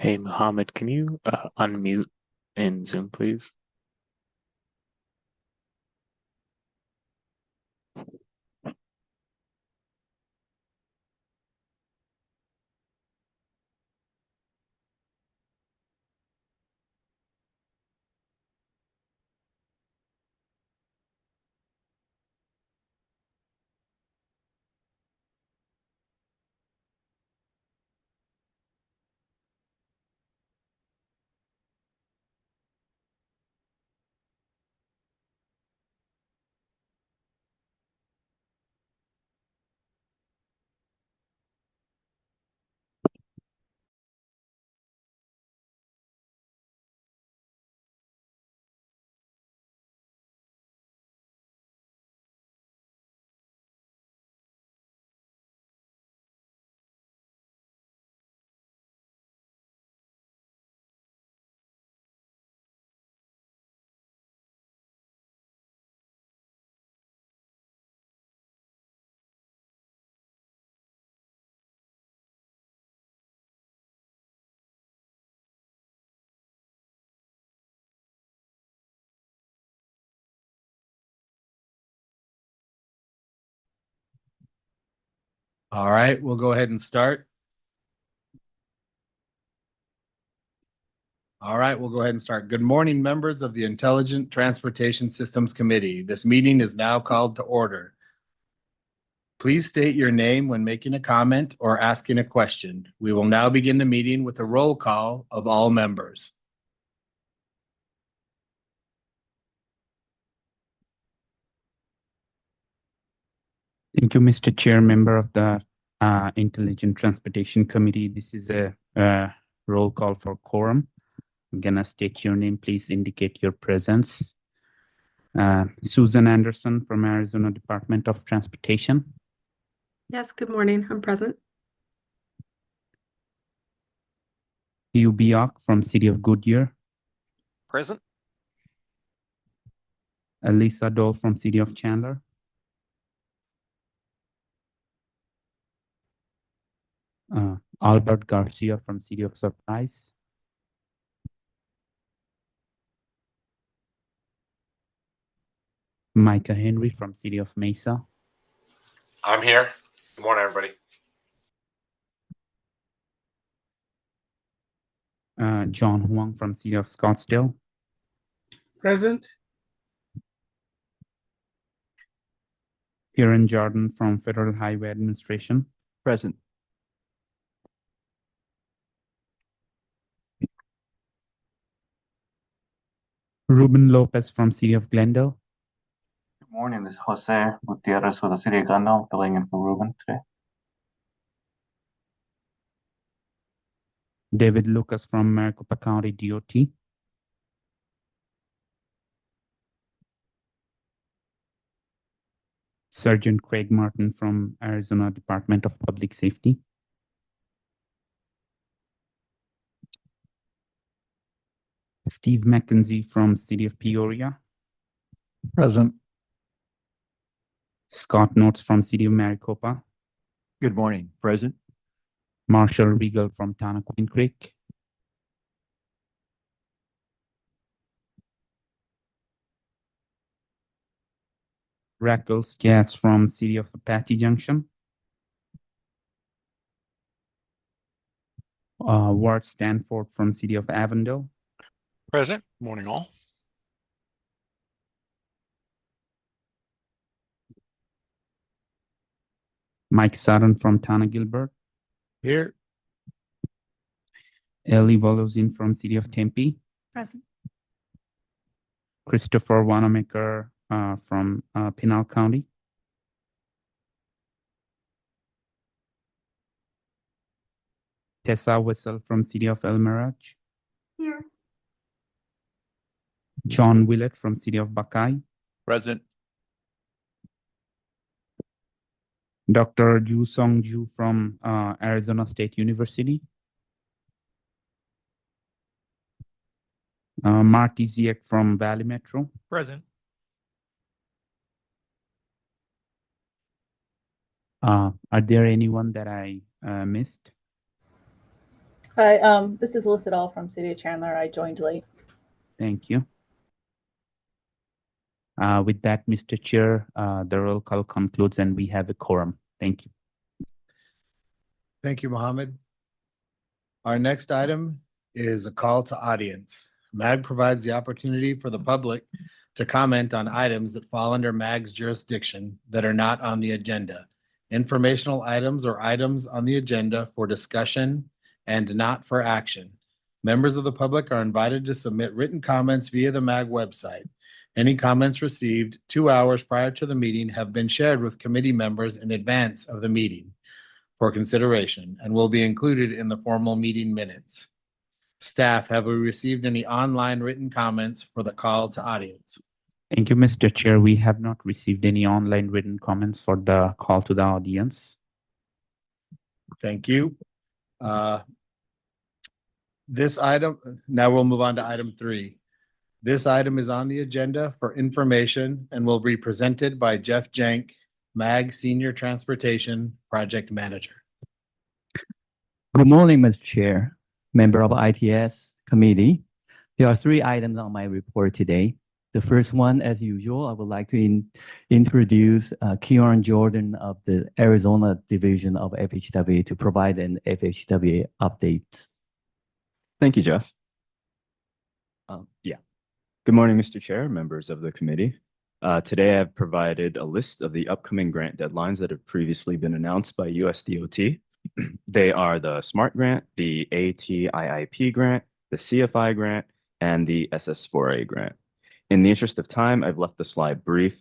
Hey, Mohammed, can you unmute in Zoom, please? All right, we'll go ahead and start. Good morning, members of the Intelligent Transportation Systems Committee. This meeting is now called to order. Please state your name when making a comment or asking a question. We will now begin the meeting with a roll call of all members. Thank you, Mr. Chair, member of the Intelligent Transportation Committee. This is a roll call for quorum. I'm gonna state your name. Please indicate your presence. Susan Anderson from Arizona Department of Transportation. Yes, good morning. I'm present. Hugh Biok from City of Goodyear. Present. Elisa Dole from City of Chandler. Albert Garcia from City of Surprise. Micah Henry from City of Mesa. I'm here. Good morning, everybody. John Huang from City of Scottsdale. Present. Kieran Jordan from Federal Highway Administration. Present. Ruben Lopez from City of Glendale. Good morning, this is Jose Gutierrez with the City of Glendale, filling in for Ruben today. David Lucas from Maricopa County DOT. Sergeant Craig Martin from Arizona Department of Public Safety. Steve McKenzie from City of Peoria. Present. Scott Notes from City of Maricopa. Good morning. Present. Marshall Regal from Town of Queen Creek. Raquel Scats from City of Apache Junction. Ward Stanford from City of Avondale. Present. Morning, all. Mike Sutton from Town of Gilbert. Here. Ellie Volozin from City of Tempe. Present. Christopher Wanamaker from Pinal County. Tessa Wessel from City of El Mirage. Here. John Willett from City of Buckeye. Present. Dr. Ju Song Ju from Arizona State University. Marty Ziek from Valley Metro. Present. Are there anyone that I missed? Hi, this is Alyssa Dahl from City of Chandler. I joined late. Thank you. With that, Mr. Chair, the roll call concludes and we have a quorum. Thank you. Thank you, Mohammed. Our next item is a call to audience. MAG provides the opportunity for the public to comment on items that fall under MAG's jurisdiction that are not on the agenda. Informational items or items on the agenda for discussion and not for action. Members of the public are invited to submit written comments via the MAG website. Any comments received 2 hours prior to the meeting have been shared with committee members in advance of the meeting for consideration and will be included in the formal meeting minutes. Staff, have we received any online written comments for the call to audience? Thank you, Mr. Chair. We have not received any online written comments for the call to the audience. Thank you. This item, now we'll move on to item 3. This item is on the agenda for information and will be presented by Jeff Jank, MAG Senior Transportation Project Manager. Good morning, Mr. Chair, member of ITS committee. There are 3 items on my report today. The first one, as usual, I would like to introduce Kieran Jordan of the Arizona Division of FHWA to provide an FHWA update. Thank you, Jeff. Good morning, Mr. Chair, members of the committee. Today, I've provided a list of the upcoming grant deadlines that have previously been announced by USDOT. They are the SMART grant, the ATIIP grant, the CFI grant, and the SS4A grant. In the interest of time, I've left the slide brief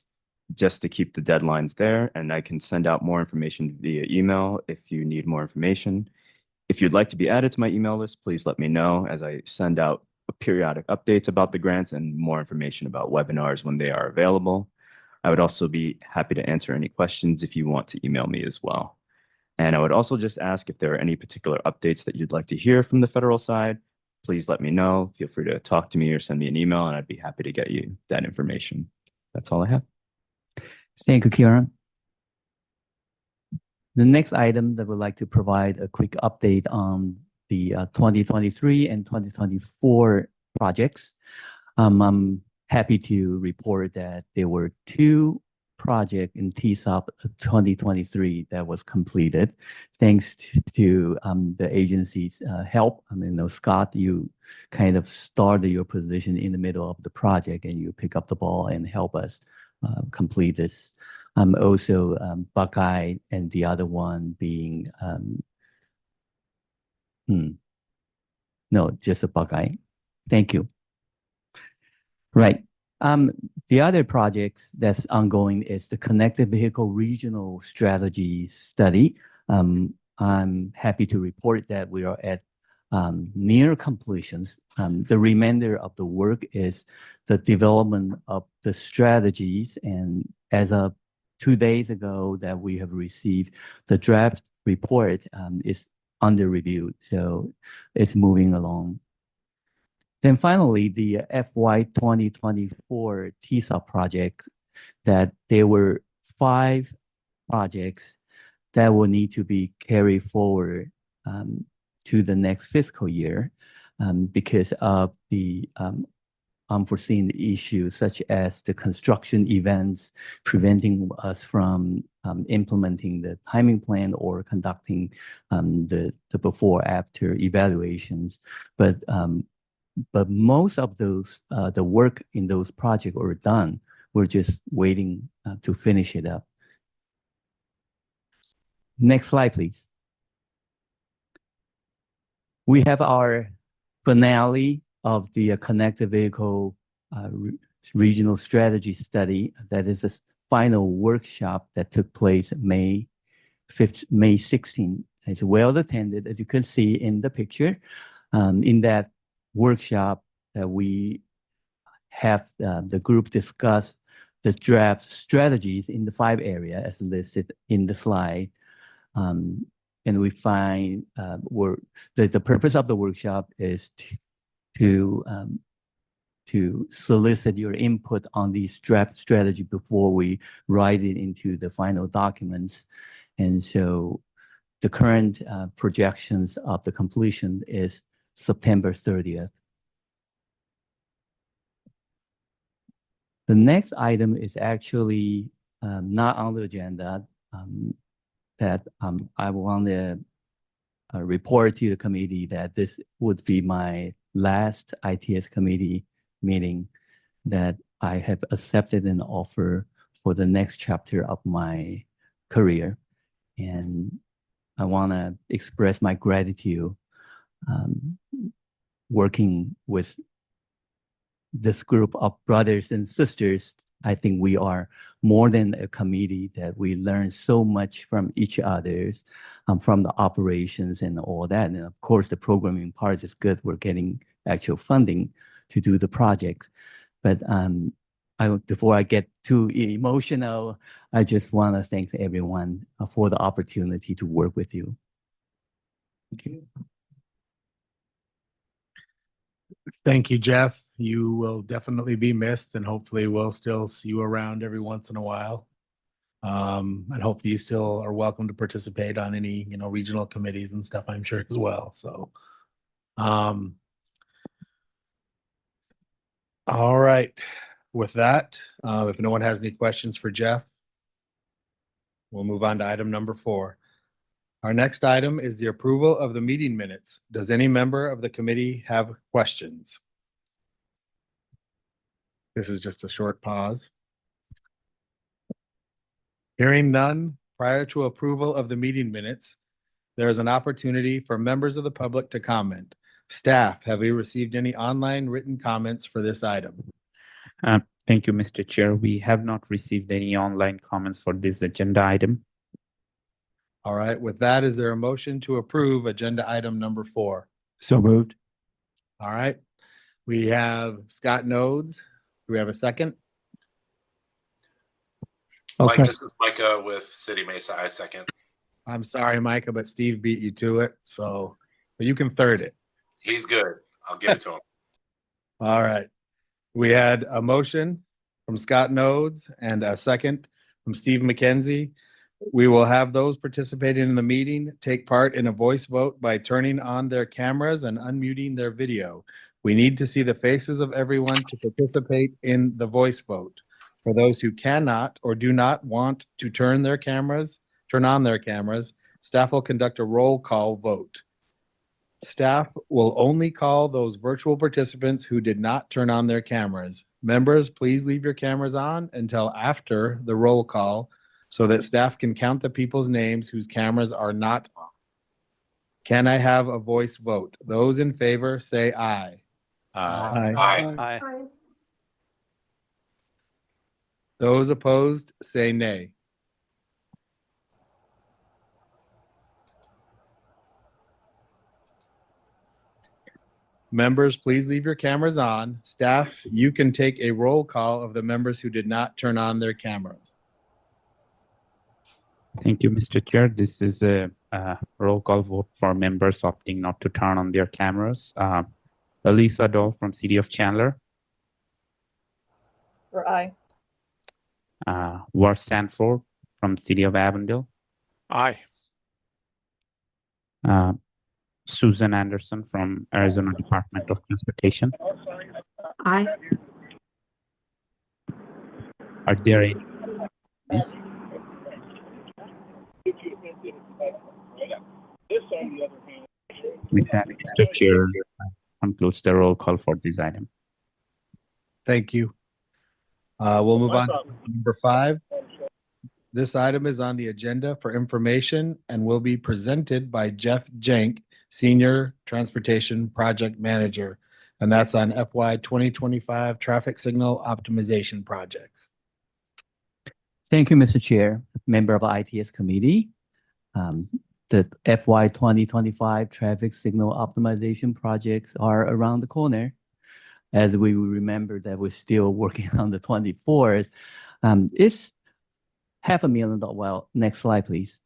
just to keep the deadlines there, and I can send out more information via email if you need more information. If you'd like to be added to my email list, please let me know as I send out periodic updates about the grants and more information about webinars when they are available. I would also be happy to answer any questions if you want to email me as well. And I would also just ask if there are any particular updates that you'd like to hear from the federal side, please let me know. Feel free to talk to me or send me an email, and I'd be happy to get you that information. That's all I have. Thank you, Kieran. The next item that I would like to provide a quick update on the 2023 and 2024 projects. I'm happy to report that there were 2 projects in TSOP 2023 that was completed thanks to the agency's help. I mean, Scott, you kind of started your position in the middle of the project and you pick up the ball and help us complete this. Also, Buckeye and the other one being no, just a Buckeye. Thank you. Right. The other project that's ongoing is the Connected Vehicle Regional Strategy Study. I'm happy to report that we are at near completions. The remainder of the work is the development of the strategies, and as of 2 days ago that we have received the draft report is under review, so it's moving along. Then finally, the FY 2024 TSOP project, that there were 5 projects that will need to be carried forward to the next fiscal year because of the unforeseen issues such as the construction events preventing us from implementing the timing plan or conducting the before-after evaluations. But most of those, the work in those projects are done. We're just waiting to finish it up. Next slide, please. We have our finale of the Connected Vehicle Regional Strategy Study. That is the final workshop that took place May 16th. It's well attended, as you can see in the picture. In that workshop, we have the group discuss the draft strategies in the 5 areas as listed in the slide. And we find the purpose of the workshop is to solicit your input on these draft strategy before we write it into the final documents. And so the current projections of the completion is September 30th. The next item is actually not on the agenda that I want to report to the committee that this would be my last ITS committee meeting, that I have accepted an offer for the next chapter of my career. And I want to express my gratitude working with this group of brothers and sisters. I think we are more than a committee, that we learn so much from each other, from the operations and all that. And of course, the programming part is good. We're getting actual funding to do the projects. But before I get too emotional, I just want to thank everyone for the opportunity to work with you. Thank you. Thank you, Jeff. You will definitely be missed, and hopefully we'll still see you around every once in a while. And hopefully you still are welcome to participate on any, regional committees and stuff, I'm sure as well. So, all right. With that, if no one has any questions for Jeff, we'll move on to item number 4. Our next item is the approval of the meeting minutes. Does any member of the committee have questions? This is just a short pause. Hearing none, prior to approval of the meeting minutes, there is an opportunity for members of the public to comment. Staff, have we received any online written comments for this item? Thank you, Mr. Chair. We have not received any online comments for this agenda item. All right, with that, is there a motion to approve agenda item number 4? So moved. All right, we have Scott Nodes. Do we have a second? Mike, this is Micah with City Mesa. I second. I'm sorry, Micah, but Steve beat you to it. So, but you can third it. He's good. I'll give it to him. All right. We had a motion from Scott Nodes and a second from Steve McKenzie. We will have those participating in the meeting take part in a voice vote by turning on their cameras and unmuting their video. We need to see the faces of everyone to participate in the voice vote. For those who cannot or do not want to turn on their cameras, staff will conduct a roll call vote. Staff will only call those virtual participants who did not turn on their cameras. Members, please leave your cameras on until after the roll call so that staff can count the people's names whose cameras are not on. Can I have a voice vote? Those in favor say aye. Aye. Those opposed say nay. Members, please leave your cameras on. Staff, you can take a roll call of the members who did not turn on their cameras. Thank you, Mr. Chair. This is a roll call vote for members opting not to turn on their cameras. Elisa Dole from City of Chandler. Or aye. Ward Stanford from City of Avondale. Aye. Susan Anderson from Arizona Department of Transportation. Aye. Are there any? Yes. With that, Mr. Chair, concludes the roll call for this item. Thank you. We'll move on to number 5. This item is on the agenda for information and will be presented by Jeff Jenk, Senior Transportation Project Manager, and that's on FY 2025 traffic signal optimization projects. Thank you, Mr. Chair, member of ITS committee. The FY 2025 traffic signal optimization projects are around the corner. As we remember that we're still working on the 24th. It's $500,000. Well, next slide, please.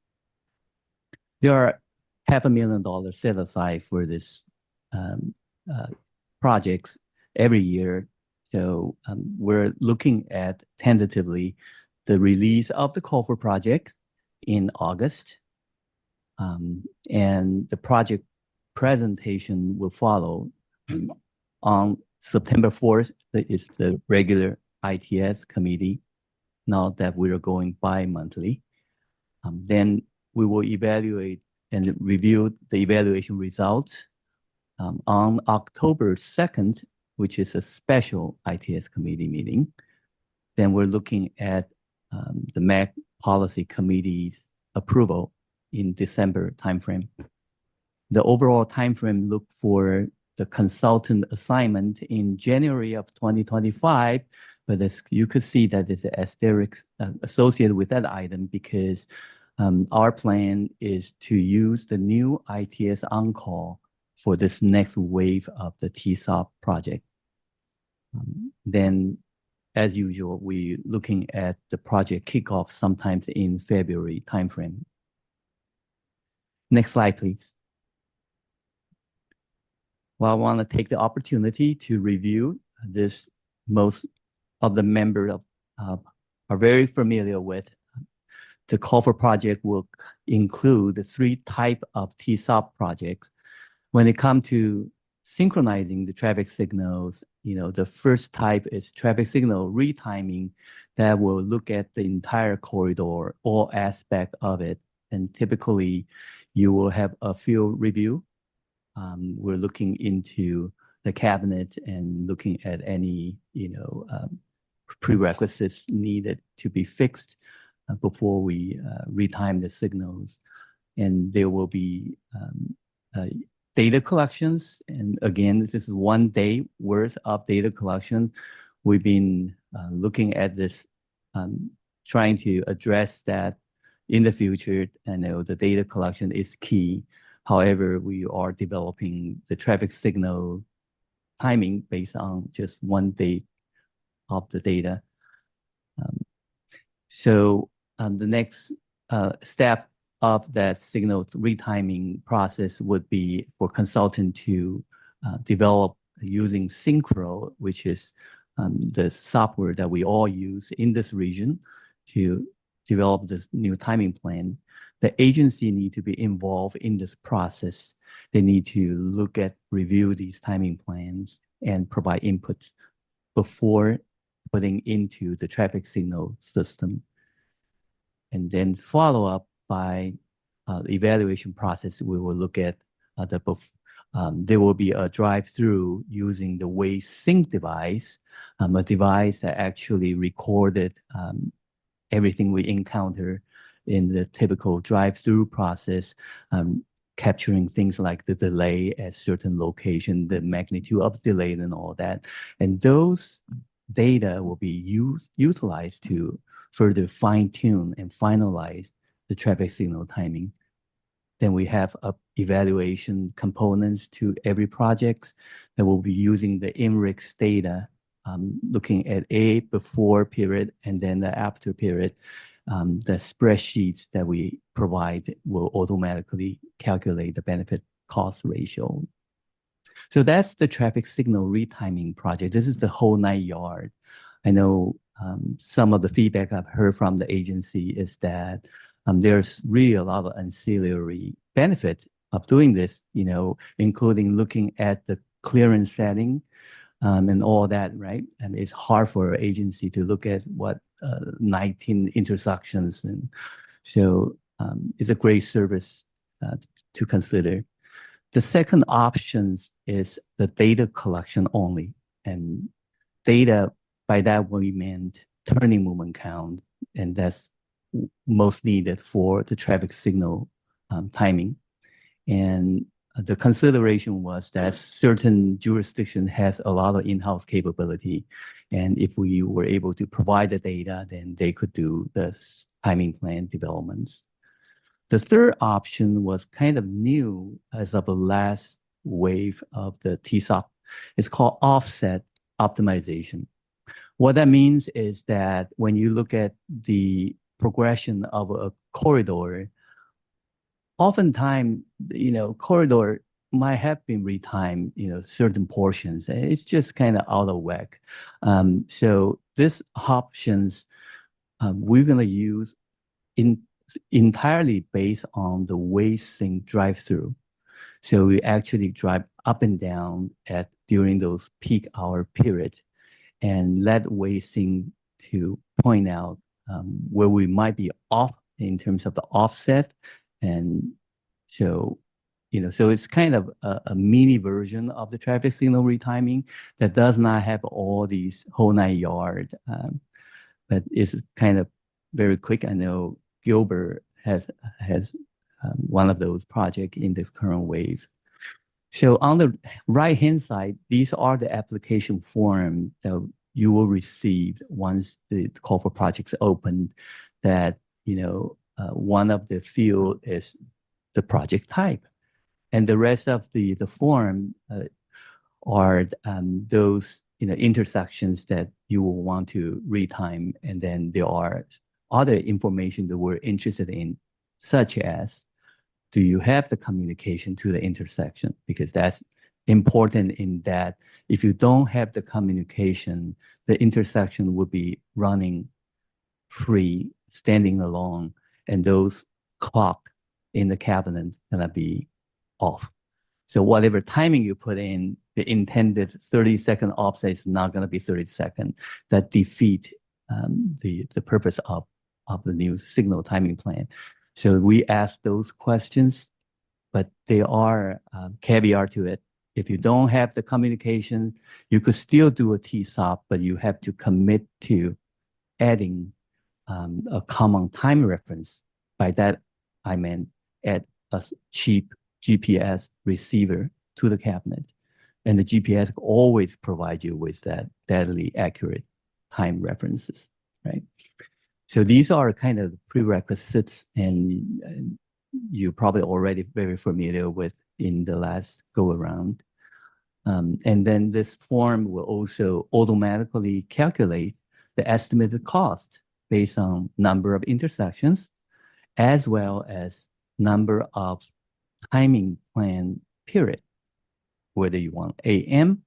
There are $500,000 set aside for this projects every year. So we're looking at tentatively the release of the call for project in August. And the project presentation will follow on September 4th. Is the regular ITS committee, now that we are going bi-monthly. Then we will evaluate and review the evaluation results on October 2nd, which is a special ITS committee meeting. Then we're looking at the MAC policy committee's approval in December timeframe. The overall timeframe look for the consultant assignment in January of 2025, but as you could see that there's an asterisk associated with that item because our plan is to use the new ITS on-call for this next wave of the TSOP project. Then, as usual, we're looking at the project kickoff sometimes in February timeframe. Next slide, please. Well, I want to take the opportunity to review this. Most of the members are very familiar with. The call for project will include the 3 types of TSOP projects. When it comes to synchronizing the traffic signals, the first type is traffic signal retiming that will look at the entire corridor, all aspects of it. And typically, you will have a field review. We're looking into the cabinet and looking at any, prerequisites needed to be fixed before we retime the signals. And there will be data collections. And again, this is 1 day worth of data collection. We've been looking at this, trying to address that in the future. I know the data collection is key. However, we are developing the traffic signal timing based on just 1 day of the data. So the next step of that signal retiming process would be for consultant to develop using Synchro, which is the software that we all use in this region to develop this new timing plan. The agency need to be involved in this process. They need to look at, review these timing plans and provide inputs before putting into the traffic signal system. And then follow up by the evaluation process. We will look at there will be a drive-through using the Waze Sync device, a device that actually recorded everything we encounter in the typical drive-through process, capturing things like the delay at certain location, the magnitude of delay and all that. And those data will be utilized to further fine-tune and finalize the traffic signal timing. Then we have evaluation components to every project that will be using the INRIX data, looking at a before period and then the after period. The spreadsheets that we provide will automatically calculate the benefit cost ratio. So that's the traffic signal retiming project. This is the whole 9 yards. I know some of the feedback I've heard from the agency is that there's really a lot of ancillary benefits of doing this, including looking at the clearance setting and all that, right? And it's hard for an agency to look at 19 intersections. And so it's a great service to consider. The second option is the data collection only. And data, by that we meant turning movement count, and that's most needed for the traffic signal timing. And the consideration was that certain jurisdiction has a lot of in-house capability. And if we were able to provide the data, then they could do the timing plan developments. The third option was kind of new as of the last wave of the TSOP. It's called offset optimization. What that means is that when you look at the progression of a corridor, oftentimes, corridor might have been retimed, certain portions. It's just kind of out of whack. So these options we're going to use entirely based on the Wei-Sing drive-through. So we actually drive up and down during those peak hour periods and let Wei-Sing to point out where we might be off in terms of the offset. And so, so it's kind of a mini version of the traffic signal retiming that does not have all these whole 9 yards, but it's kind of very quick. I know Gilbert has one of those projects in this current wave. So on the right-hand side, these are the application form that you will receive once the call for projects opened. That one of the field is the project type, and the rest of the form are those intersections that you will want to retime, and then there are other information that we're interested in, such as, do you have the communication to the intersection? Because that's important in that if you don't have the communication, the intersection will be running free, standing alone, and those clock in the cabinet gonna be off. So whatever timing you put in, the intended 30-second offset is not gonna be 30 seconds. That defeat the purpose of the new signal timing plan. So we ask those questions, but there are caveat to it. If you don't have the communication, you could still do a TSOP, but you have to commit to adding a common time reference. By that, I meant add a cheap GPS receiver to the cabinet. And the GPS always provide you with that deadly accurate time references, right? So these are kind of prerequisites, and you're probably already very familiar with in the last go around. And then this form will also automatically calculate the estimated cost based on number of intersections, as well as number of timing plan period, whether you want AM,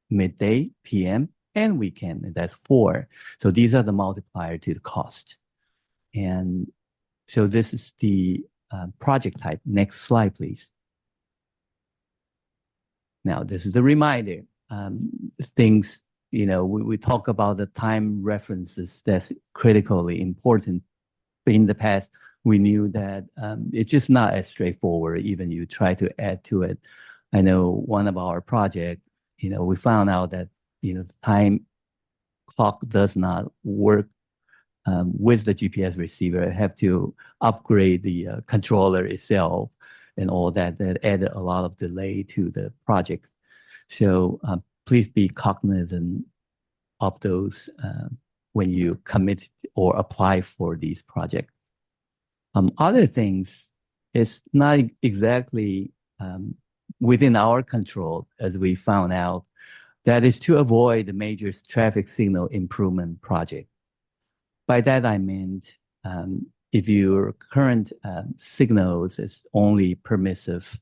midday, PM, and weekend, and that's 4. So these are the multiplier to the cost. And so this is the project type. Next slide, please. Now, this is the reminder. Things, we talk about the time references that's critically important. But in the past, we knew that it's just not as straightforward, even you try to add to it. I know one of our projects, we found out that the time clock does not work with the GPS receiver. I have to upgrade the controller itself and all that. That added a lot of delay to the project. So please be cognizant of those when you commit or apply for these projects. Other things, it's not exactly within our control, as we found out. That is to avoid the major traffic signal improvement project. By that I meant if your current signals is only permissive,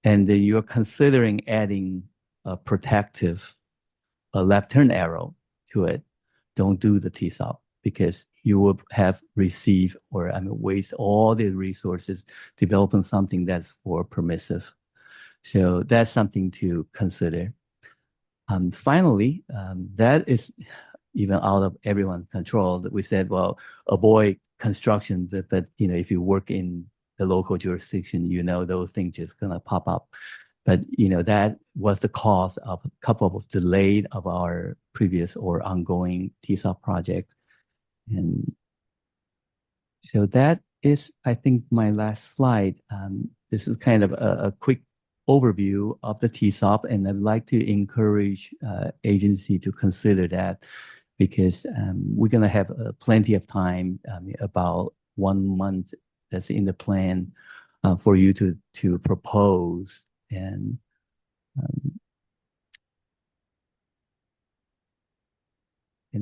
and then you're considering adding a protective left turn arrow to it, don't do the TSOP, because you will have received or waste all the resources developing something that's for permissive. So that's something to consider. Finally, that is even out of everyone's control. That we said, well, avoid construction, but if you work in the local jurisdiction, those things just gonna pop up. But that was the cause of a couple of delayed of our previous or ongoing TSOP project. And so that is, I think, my last slide. This is kind of a quick overview of the TSOP, and I'd like to encourage agency to consider that, because we're going to have plenty of time, about 1 month that's in the plan for you to propose. And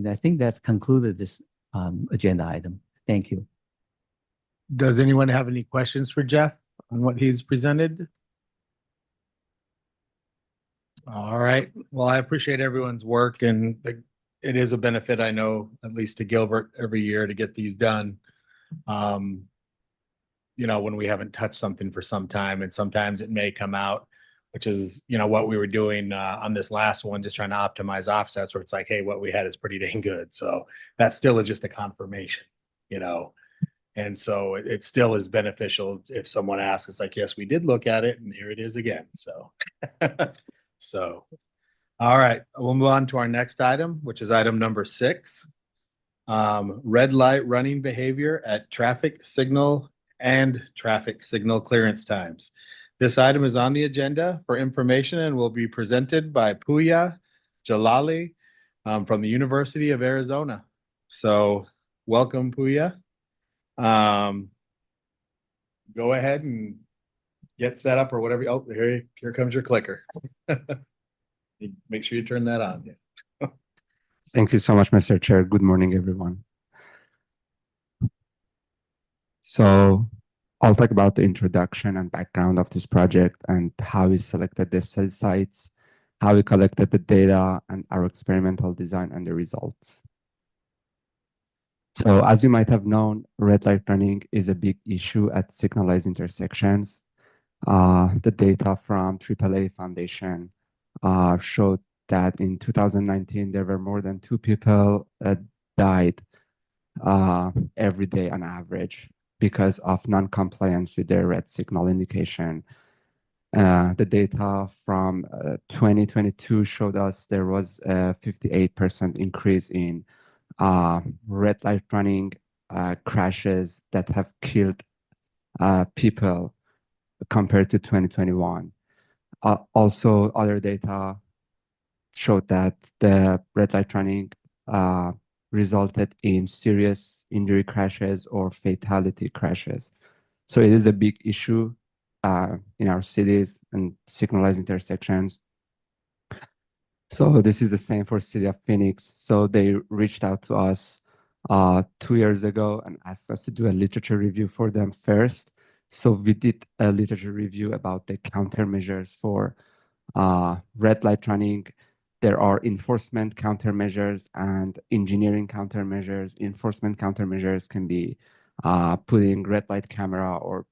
I think that concluded this agenda item. Thank you. Does anyone have any questions for Jeff on what he's presented? All right. Well, I appreciate everyone's work, and it is a benefit, I know, at least to Gilbert every year to get these done. when we haven't touched something for some time, and sometimes it may come out, which is, what we were doing on this last one, just trying to optimize offsets where it's like, hey, what we had is pretty dang good. So that's still just a confirmation, and so it still is beneficial if someone asks, it's like, yes, we did look at it and here it is again. So, all right, we'll move on to our next item, which is item number 6. Red light running behavior at traffic signal clearance times. This item is on the agenda for information and will be presented by Puya Jalali from the University of Arizona. So welcome, Puya. Go ahead and get set up or whatever. Oh, here comes your clicker. Make sure you turn that on. Thank you so much, Mr. Chair. Good morning, everyone. So I'll talk about the introduction and background of this project and how we selected the cell sites, how we collected the data, and our experimental design and the results. So as you might have known, red light running is a big issue at signalized intersections. The data from AAA Foundation showed that in 2019, there were more than 2 people that died every day on average because of non-compliance with their red signal indication. The data from 2022 showed us there was a 58% increase in red light running crashes that have killed people compared to 2021. Also, other data showed that the red light running resulted in serious injury crashes or fatality crashes. So it is a big issue in our cities and signalized intersections. So this is the same for City of Phoenix. So they reached out to us 2 years ago and asked us to do a literature review for them first. So we did a literature review about the countermeasures for red light running. There are enforcement countermeasures and engineering countermeasures. Enforcement countermeasures can be putting red light camera or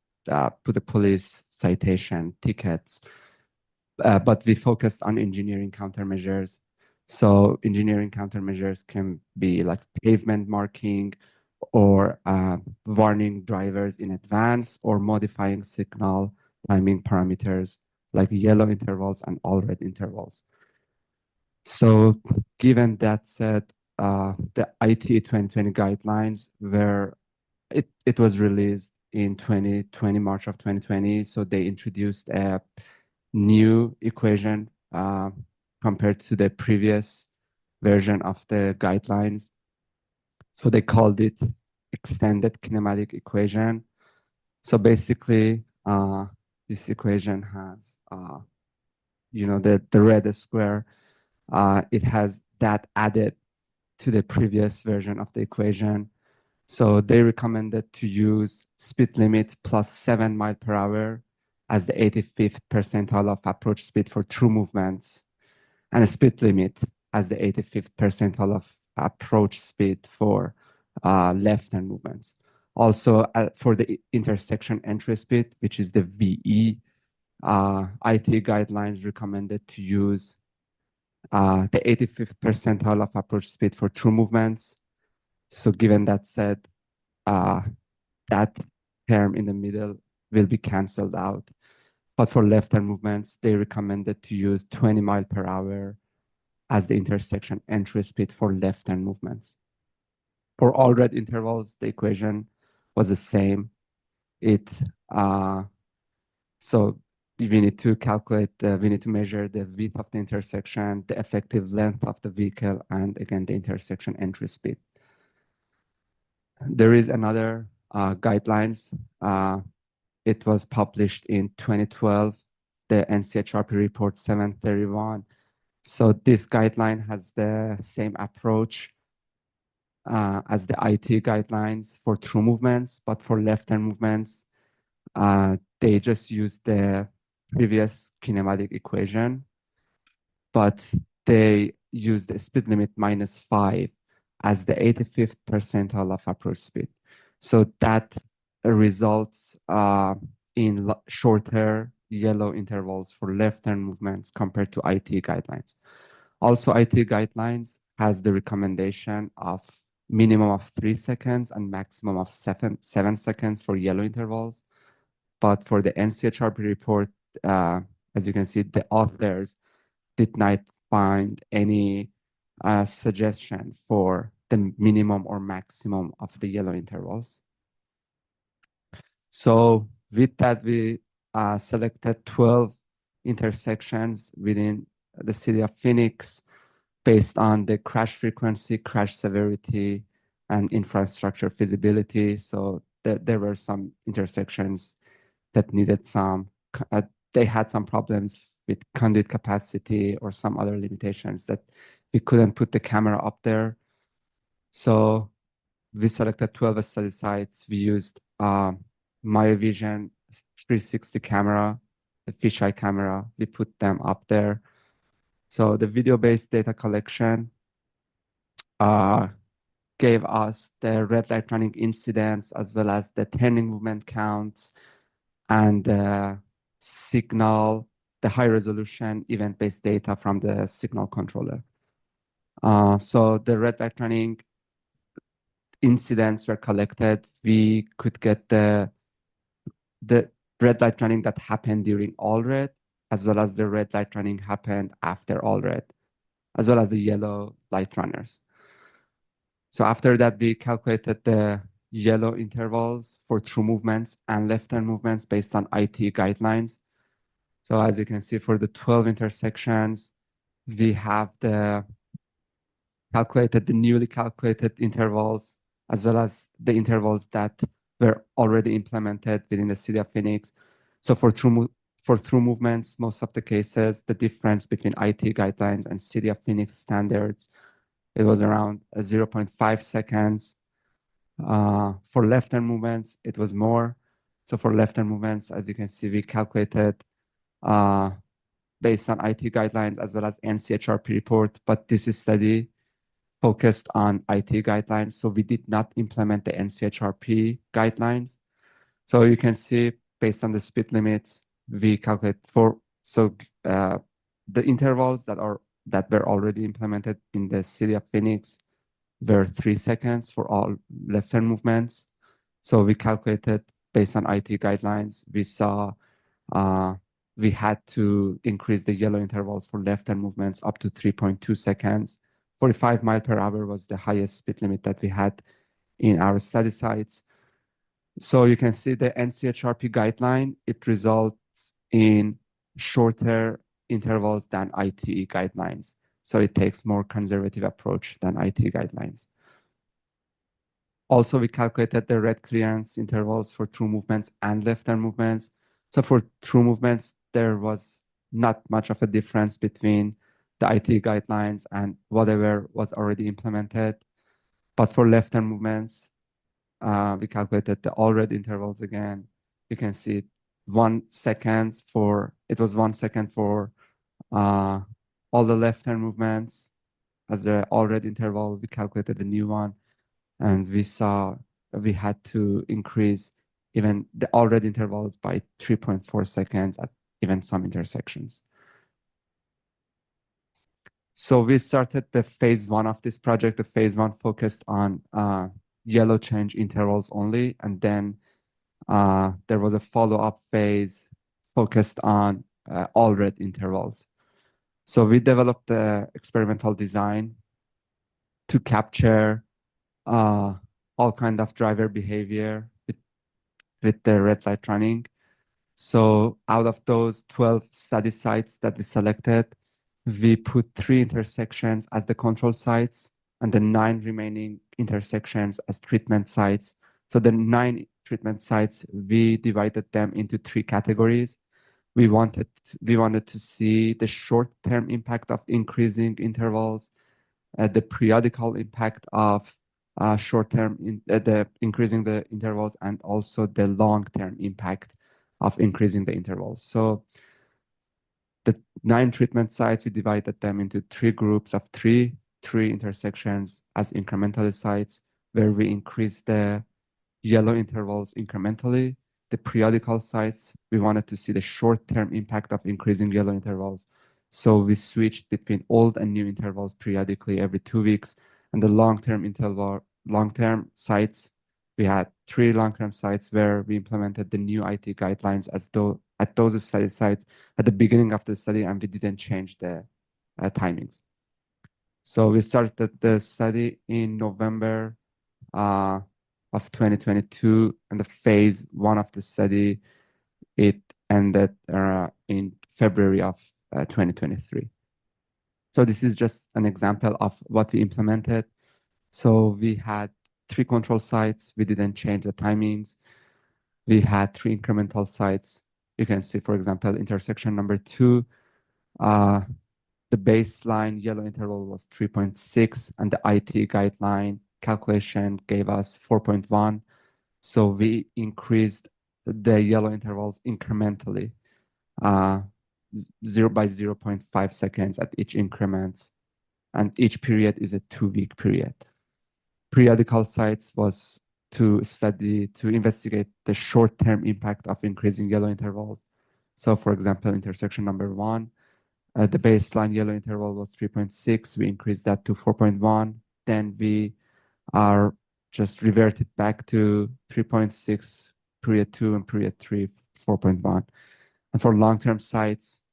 put a police citation, tickets. But we focused on engineering countermeasures. So engineering countermeasures can be like pavement marking or warning drivers in advance or modifying signal timing parameters like yellow intervals and all red intervals. So given that said, the IT 2020 guidelines it was released in 2020, March of 2020. So they introduced a new equation compared to the previous version of the guidelines. So they called it extended kinematic equation. So basically, this equation has, the red square, it has that added to the previous version of the equation. So they recommended to use speed limit plus 7 miles per hour as the 85th percentile of approach speed for true movements, and a speed limit as the 85th percentile of approach speed for left-hand movements. Also, for the intersection entry speed, which is the VE, IT guidelines recommended to use the 85th percentile of approach speed for true movements. So given that said, that term in the middle will be canceled out. But for left-hand movements, they recommended to use 20 miles per hour as the intersection entry speed for left-hand movements. For all red intervals, the equation was the same. So we need to calculate, we need to measure the width of the intersection, the effective length of the vehicle, and again, the intersection entry speed. There is another guidelines. It was published in 2012, the NCHRP report 731. So this guideline has the same approach as the IT guidelines for true movements, but for left-hand movements, they just use the previous kinematic equation, but they use the speed limit -5 as the 85th percentile of approach speed. So that results in shorter yellow intervals for left turn movements compared to IT guidelines. Also, IT guidelines has the recommendation of minimum of 3 seconds and maximum of 7 seconds for yellow intervals. But for the NCHRP report, as you can see, the authors did not find any suggestion for the minimum or maximum of the yellow intervals. So with that, we selected 12 intersections within the city of Phoenix based on the crash frequency, crash severity, and infrastructure feasibility. So there were some intersections that needed they had some problems with conduit capacity or some other limitations that we couldn't put the camera up there. So we selected 12 study sites. We used MyoVision 360 camera, the fisheye camera. We put them up there. So the video-based data collection gave us the red light running incidents as well as the turning movement counts and signal, the high resolution event-based data from the signal controller. So the red light running incidents were collected. We could get the red light running that happened during all red, as well as the red light running happened after all red, as well as the yellow light runners. So after that, we calculated the yellow intervals for true movements and left turn movements based on IT guidelines. So as you can see, for the 12 intersections, we have calculated the newly calculated intervals, as well as the intervals that were already implemented within the city of Phoenix. So for true movements, most of the cases, the difference between IT guidelines and city of Phoenix standards, it was around 0.5 seconds. For left turn movements, it was more. So for left turn movements, as you can see, we calculated based on IT guidelines as well as NCHRP report, but this study focused on IT guidelines. So we did not implement the NCHRP guidelines. So you can see based on the speed limits, we calculate the intervals that were already implemented in the city of Phoenix were 3 seconds for all left turn movements. So we calculated based on IT guidelines, we saw we had to increase the yellow intervals for left turn movements up to 3.2 seconds. 45 miles per hour was the highest speed limit that we had in our study sites. So you can see the NCHRP guideline, it results in shorter intervals than ITE guidelines. So it takes more conservative approach than IT guidelines. Also, we calculated the red clearance intervals for true movements and left turn movements. So for true movements, there was not much of a difference between the IT guidelines and whatever was already implemented. But for left turn movements, we calculated the all red intervals again. You can see 1 second for all the left turn movements. As the all red interval, we calculated the new one, and we saw we had to increase even the all red intervals by 3.4 seconds at even some intersections. So we started the phase 1 of this project. The phase 1 focused on yellow change intervals only, and then there was a follow-up phase focused on all red intervals. So we developed the experimental design to capture all kind of driver behavior with the red light running. So out of those 12 study sites that we selected, we put 3 intersections as the control sites and the 9 remaining intersections as treatment sites. So the 9 treatment sites, we divided them into 3 categories. We wanted to see the short-term impact of increasing intervals, the periodical impact of increasing the intervals, and also the long-term impact of increasing the intervals. So the 9 treatment sites, we divided them into 3 groups of 3 intersections as incremental sites, where we increased the yellow intervals incrementally. The periodical sites, we wanted to see the short-term impact of increasing yellow intervals. So we switched between old and new intervals periodically every 2 weeks. And the long-term sites, we had 3 long-term sites where we implemented the new IT guidelines at those study sites at the beginning of the study, and we didn't change the timings. So we started the study in November of 2022, and the phase 1 of the study, it ended in February of 2023. So this is just an example of what we implemented. So we had 3 control sites. We didn't change the timings. We had 3 incremental sites. You can see, for example, intersection number 2, the baseline yellow interval was 3.6, and the IT guideline calculation gave us 4.1. So we increased the yellow intervals incrementally, 0.5 seconds at each increment, and each period is a 2-week period. Periodical sites was to investigate the short-term impact of increasing yellow intervals. So for example, intersection number 1, the baseline yellow interval was 3.6. We increased that to 4.1. Then we are just reverted back to 3.6, period 2, and period 3, 4.1. And for long-term sites,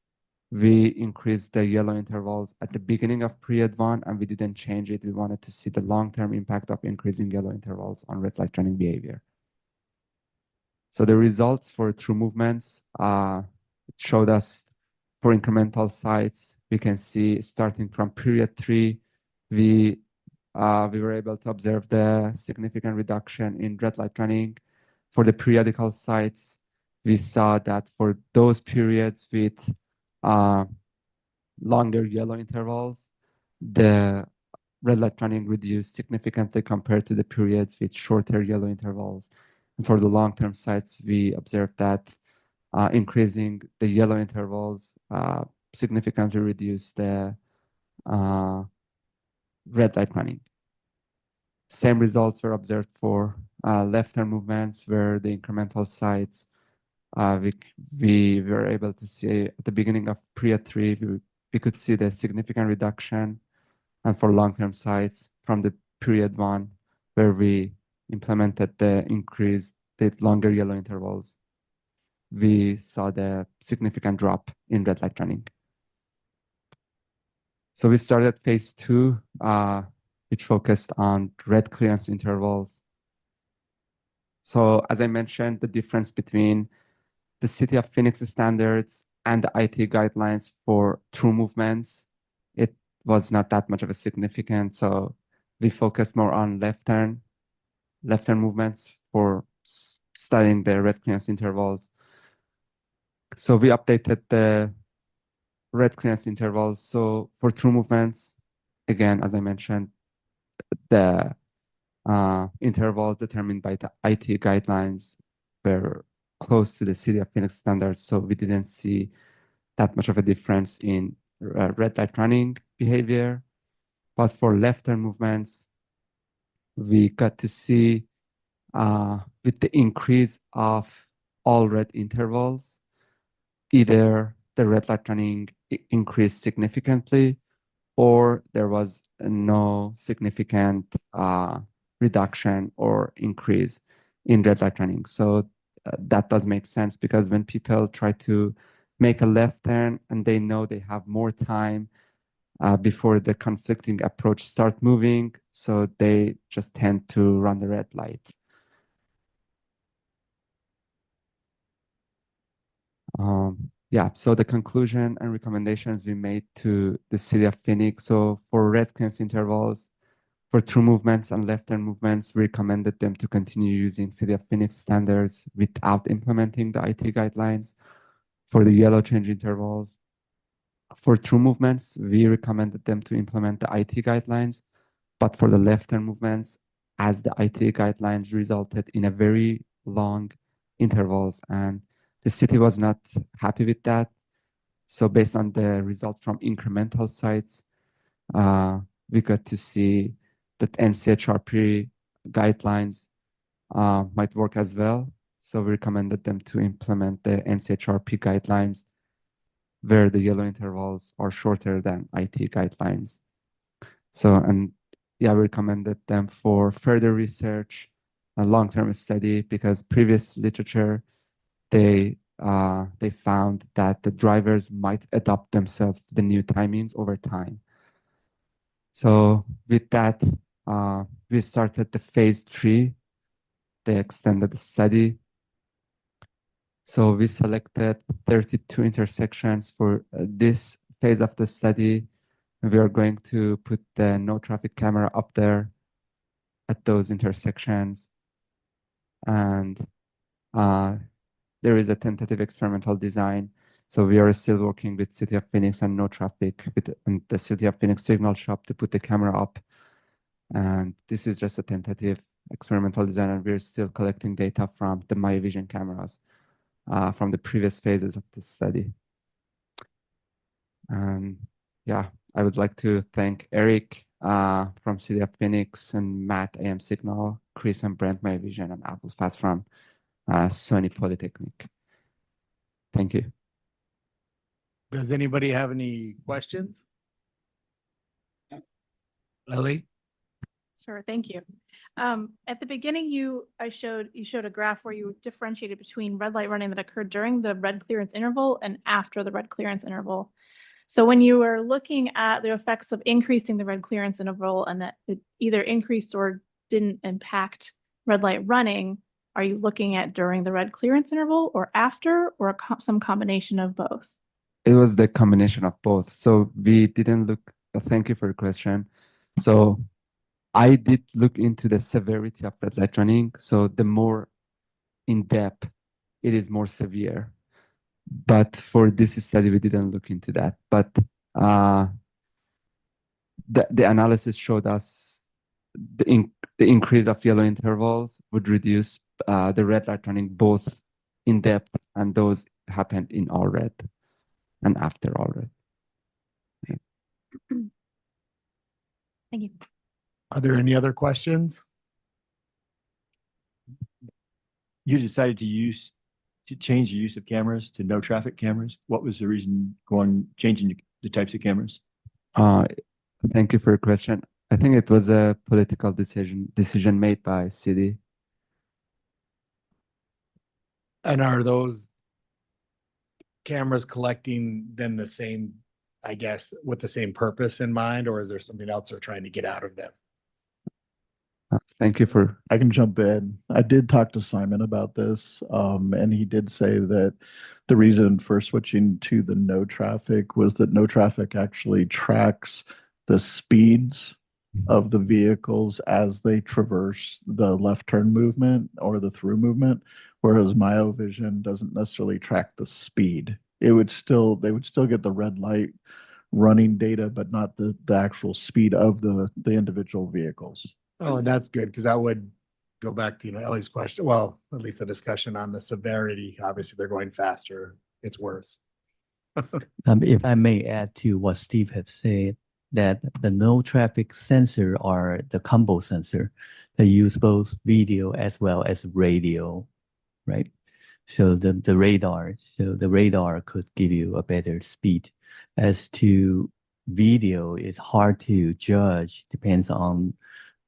we increased the yellow intervals at the beginning of period 1, and we didn't change it. We wanted to see the long-term impact of increasing yellow intervals on red light running behavior. So the results for true movements showed us for incremental sites, we can see starting from period 3, we were able to observe the significant reduction in red light running. For the periodical sites, we saw that for those periods with longer yellow intervals, the red light running reduced significantly compared to the periods with shorter yellow intervals. And for the long-term sites, we observed that increasing the yellow intervals significantly reduced the red light running. Same results were observed for left-turn movements, where the incremental sites, we were able to see at the beginning of period 3, we could see the significant reduction. And for long-term sites from the period 1, where we implemented the longer yellow intervals, we saw the significant drop in red light running. So we started phase 2, which focused on red clearance intervals. So as I mentioned, the difference between the City of Phoenix standards and the IT guidelines for true movements, it was not that much of a significant. So we focused more on left-turn movements for studying the red clearance intervals. So we updated the red clearance intervals. So for true movements, again, as I mentioned, the intervals determined by the IT guidelines were close to the City of Phoenix standards. So we didn't see that much of a difference in red light running behavior. But for left-turn movements, we got to see with the increase of all red intervals, either the red light running increased significantly, or there was no significant reduction or increase in red light running. So that does make sense, because when people try to make a left turn and they know they have more time before the conflicting approach start moving, so they just tend to run the red light. Yeah, so the conclusion and recommendations we made to the City of Phoenix. So for red clearance intervals, for true movements and left-turn movements, we recommended them to continue using City of Phoenix standards without implementing the IT guidelines. For the yellow change intervals, for true movements, we recommended them to implement the IT guidelines. But for the left-turn movements, as the IT guidelines resulted in a very long intervals, and the city was not happy with that. So based on the results from incremental sites, we got to see that NCHRP guidelines might work as well. So we recommended them to implement the NCHRP guidelines where the yellow intervals are shorter than IT guidelines. So, and yeah, we recommended them for further research and long-term study because previous literature, they found that the drivers might adapt themselves to the new timings over time. So with that, we started the phase 3. They extended the study. So we selected 32 intersections for this phase of the study. We are going to put the no traffic camera up there at those intersections. And there is a tentative experimental design. So we are still working with City of Phoenix and no traffic and the City of Phoenix signal shop to put the camera up. And this is just a tentative experimental design, and we're still collecting data from the My Vision cameras from the previous phases of the study. And yeah, I would like to thank Eric from City of Phoenix and Matt AM Signal, Chris and Brent My Vision, and Apple Fast from Sony Polytechnic. Thank you. Does anybody have any questions? Lily? Sure, thank you. At the beginning, you showed a graph where you differentiated between red light running that occurred during the red clearance interval and after the red clearance interval. So when you were looking at the effects of increasing the red clearance interval and that it either increased or didn't impact red light running, are you looking at during the red clearance interval or after, or some combination of both? It was the combination of both. So we didn't look, thank you for your question. So I did look into the severity of red light running. So the more in depth, it is more severe. But for this study, we didn't look into that. But the analysis showed us the increase of yellow intervals would reduce the red light running both in depth, and those happened in all red and after all red. Yeah. Thank you. Are there any other questions? You decided to change the use of cameras to no traffic cameras. What was the reason changing the types of cameras? Thank you for your question. I think it was a political decision made by city. And are those cameras collecting then the same, I guess, with the same purpose in mind, or is there something else they're trying to get out of them? Thank you for. I can jump in. I did talk to Simon about this, and he did say that the reason for switching to the no traffic was that no traffic actually tracks the speeds of the vehicles as they traverse the left turn movement or the through movement, whereas MyoVision doesn't necessarily track the speed. They would still get the red light running data, but not the actual speed of the individual vehicles. Oh, and that's good, because that would go back to, Ellie's question. Well, at least the discussion on the severity. Obviously, they're going faster. It's worse. If I may add to what Steve has said, that the no traffic sensor are the combo sensor that use both video as well as radio, right? So the radar could give you a better speed. As to video, it's hard to judge, depends on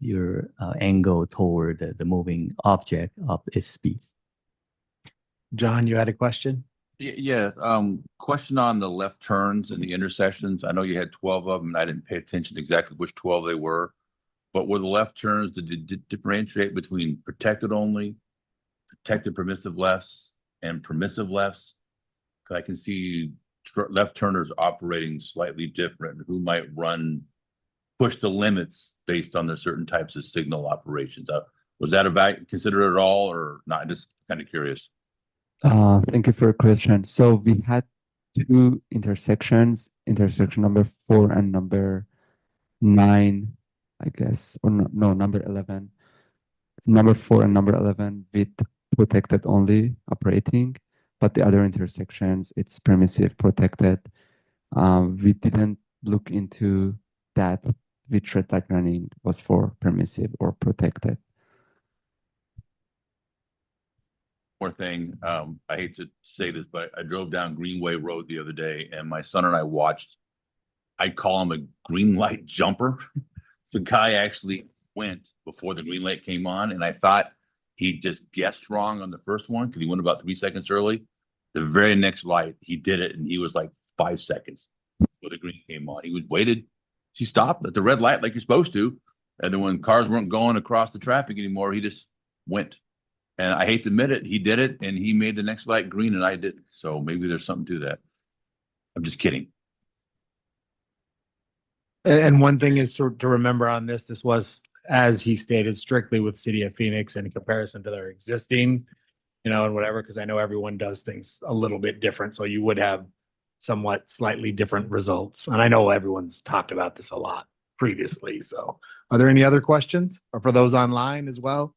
your angle toward the moving object of its speed. John, you had a question? Yeah. Question on the left turns and the intersections. I know you had 12 of them, and I didn't pay attention to exactly which 12 they were. But were the left turns, did it differentiate between protected only, protected permissive lefts, and permissive lefts? Because I can see left turners operating slightly different. Who might push the limits based on the certain types of signal operations? Was that considered at all or not? I'm just kind of curious. Thank you for your question. So we had two intersections, intersection number 4 and number 9, I guess, or no, number 11. Number 4 and number 11 with protected only operating, but the other intersections, it's permissive protected. We didn't look into that which red light running was for permissive or protected. more thing. I hate to say this, but I drove down Greenway Road the other day and my son and I watched, I call him a green light jumper. The guy actually went before the green light came on, and I thought he just guessed wrong on the first one because he went about 3 seconds early. The very next light, he did it, and he was like 5 seconds before the green came on. He was waited. He stopped at the red light like you're supposed to, and then when cars weren't going across the traffic anymore, he just went. And I hate to admit it, he did it, and he made the next light green, and I didn't. So maybe there's something to that. I'm just kidding. And one thing is to remember on this, this was, as he stated, strictly with City of Phoenix in comparison to their existing, and whatever, because I know everyone does things a little bit different. So you would have somewhat slightly different results. And I know everyone's talked about this a lot previously. So are there any other questions or for those online as well?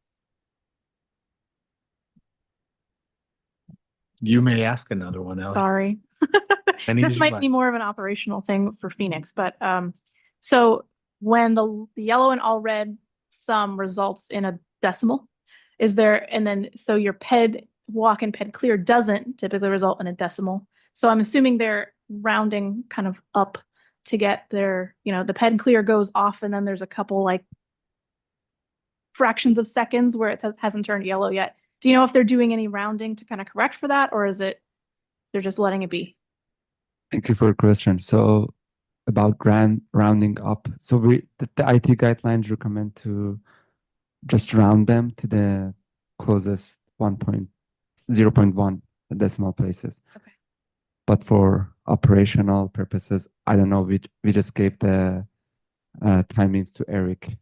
You may ask another one, Ellie. Sorry. Any This that you might like. be more of an operational thing for Phoenix, but so when the yellow and all red sum results in a decimal, is there, and then so your PED walk and PED clear doesn't typically result in a decimal. So I'm assuming they're rounding kind of up to get their, the PED clear goes off and then there's a couple like fractions of seconds where it hasn't turned yellow yet. Do you know if they're doing any rounding to kind of correct for that, or is it they're just letting it be? Thank you for your question. So about rounding up. So the IT guidelines recommend to just round them to the closest 0.1 decimal places. Okay. But for operational purposes, I don't know, we just gave the timings to Eric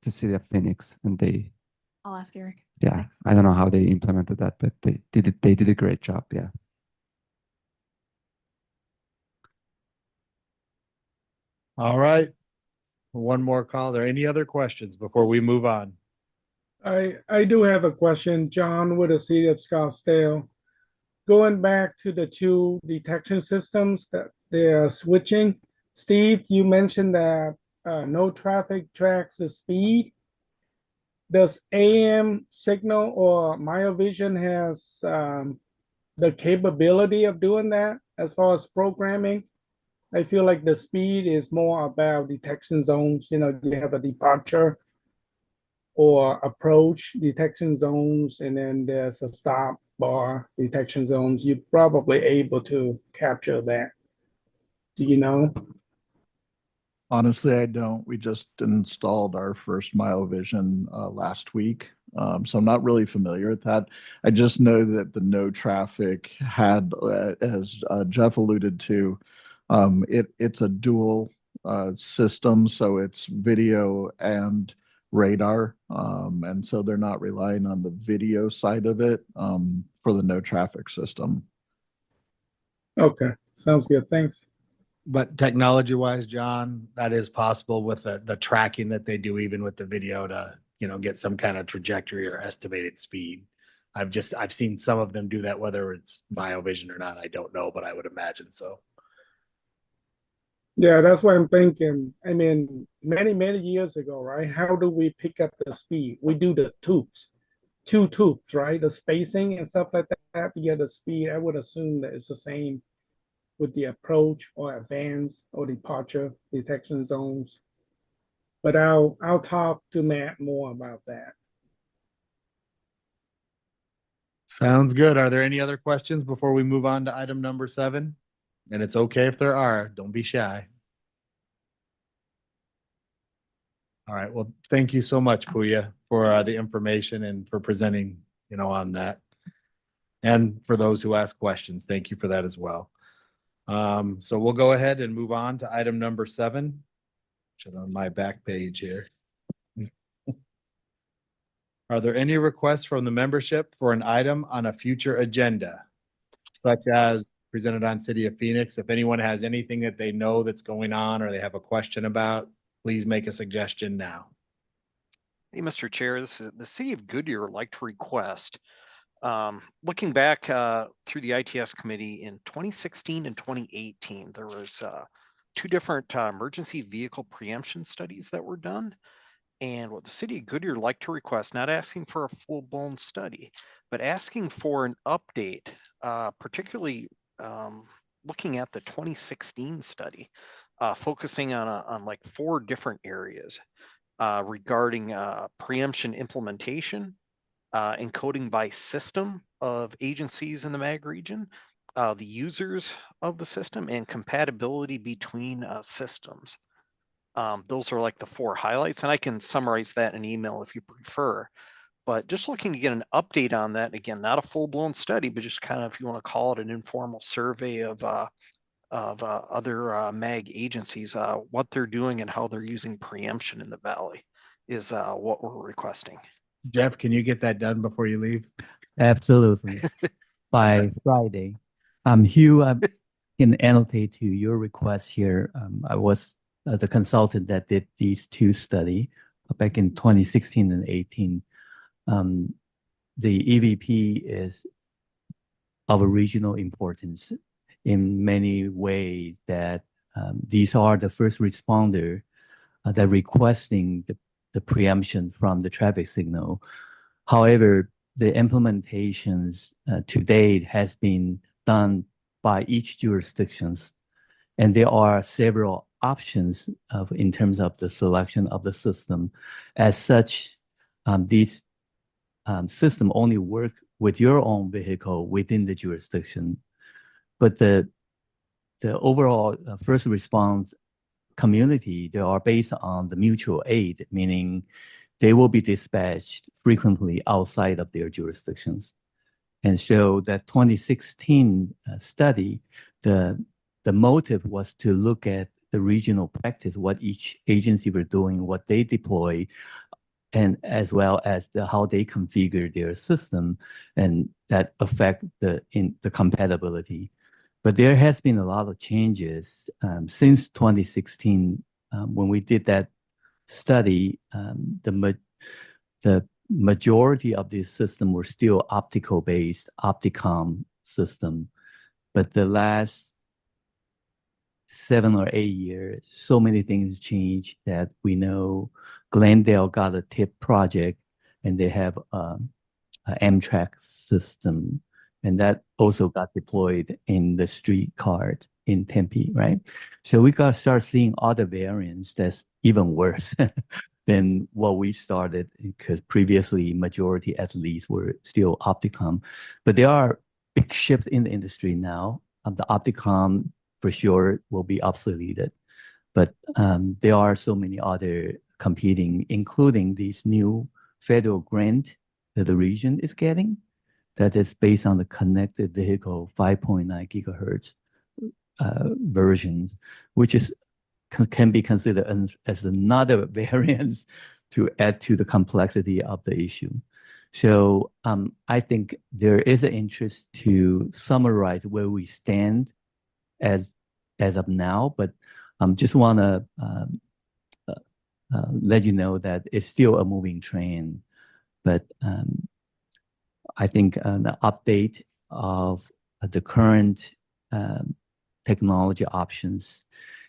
to City of Phoenix, and I'll ask Eric. yeah, Thanks. I don't know how they implemented that, but they did a great job. Yeah. All right. One more call. Are there any other questions before we move on? I do have a question, John, with the city of Scottsdale. Going back to the two detection systems that they are switching, Steve, you mentioned that no traffic tracks the speed. Does AM signal or MyoVision has the capability of doing that as far as programming? I feel like the speed is more about detection zones. You have a departure or approach detection zones, and then there's a stop bar detection zones. You're probably able to capture that. Do you know? Honestly, I don't. We just installed our first MyoVision last week. So I'm not really familiar with that. I just know that the no traffic had, as Jeff alluded to, it's a dual system. So it's video and radar. And so they're not relying on the video side of it for the no traffic system. Okay, sounds good. Thanks. But technology-wise, John, that is possible with the tracking that they do, even with the video, to get some kind of trajectory or estimated speed. I've seen some of them do that, whether it's MyoVision or not, I don't know, but I would imagine so. Yeah, that's what I'm thinking. I mean, many years ago, right? How do we pick up the speed? We do the tubes, 2 tubes, right? The spacing and stuff like that to get the speed. I would assume that it's the same with the approach or advance or departure detection zones. But I'll talk to Matt more about that. Sounds good. Are there any other questions before we move on to item number 7? And it's okay if there are, don't be shy. All right, well, thank you so much, Puya, for the information and for presenting, on that. And for those who ask questions, thank you for that as well. So we'll go ahead and move on to item number 7, which is on my back page here. Are there any requests from the membership for an item on a future agenda, such as presented on City of Phoenix? If anyone has anything that they know that's going on or they have a question about, please make a suggestion now. Hey, Mr. Chair, this is the City of Goodyear would like to request. Looking back through the ITS committee in 2016 and 2018, there was 2 different emergency vehicle preemption studies that were done. And what the City of Goodyear would like to request, not asking for a full-blown study, but asking for an update, particularly looking at the 2016 study, focusing on like 4 different areas regarding preemption implementation, encoding by system of agencies in the MAG region, the users of the system, and compatibility between systems. Those are like the 4 highlights, and I can summarize that in email if you prefer. But just looking to get an update on that. Again, not a full-blown study, but just kind of, if you want to call it, an informal survey of other MAG agencies, what they're doing and how they're using preemption in the valley is what we're requesting. Jeff, can you get that done before you leave? Absolutely. By Friday. Hugh, I can annotate to your request here. I was the consultant that did these 2 studies back in 2016 and 18. The EVP is of regional importance in many ways that these are the first responder that requesting the preemption from the traffic signal. However, the implementations to date has been done by each jurisdictions, and there are several options in terms of the selection of the system. As such, these system only work with your own vehicle within the jurisdiction, but the overall first response community, they are based on the mutual aid, meaning they will be dispatched frequently outside of their jurisdictions. And so that 2016 study, the motive was to look at the regional practice, what each agency were doing, what they deploy, and as well as how they configure their system, and that affect the compatibility. But there has been a lot of changes since 2016 when we did that study. The majority of these systems were still optical-based, Opticom system. But the last 7 or 8 years, so many things changed that we know Glendale got a TIP project, and they have an Amtrak system, and that also got deployed in the streetcar in Tempe, right? So we got to start seeing other variants that's even worse than what we started, because previously majority at least were still Opticom. But there are big shifts in the industry now. The Opticom for sure will be obsoleted, but there are so many other competing, including these new federal grant that the region is getting, that is based on the connected vehicle 5.9 gigahertz versions, which is can be considered as another variance to add to the complexity of the issue. So I think there is an interest to summarize where we stand as of now, but just want to let you know that it's still a moving train. But I think an update of the current technology options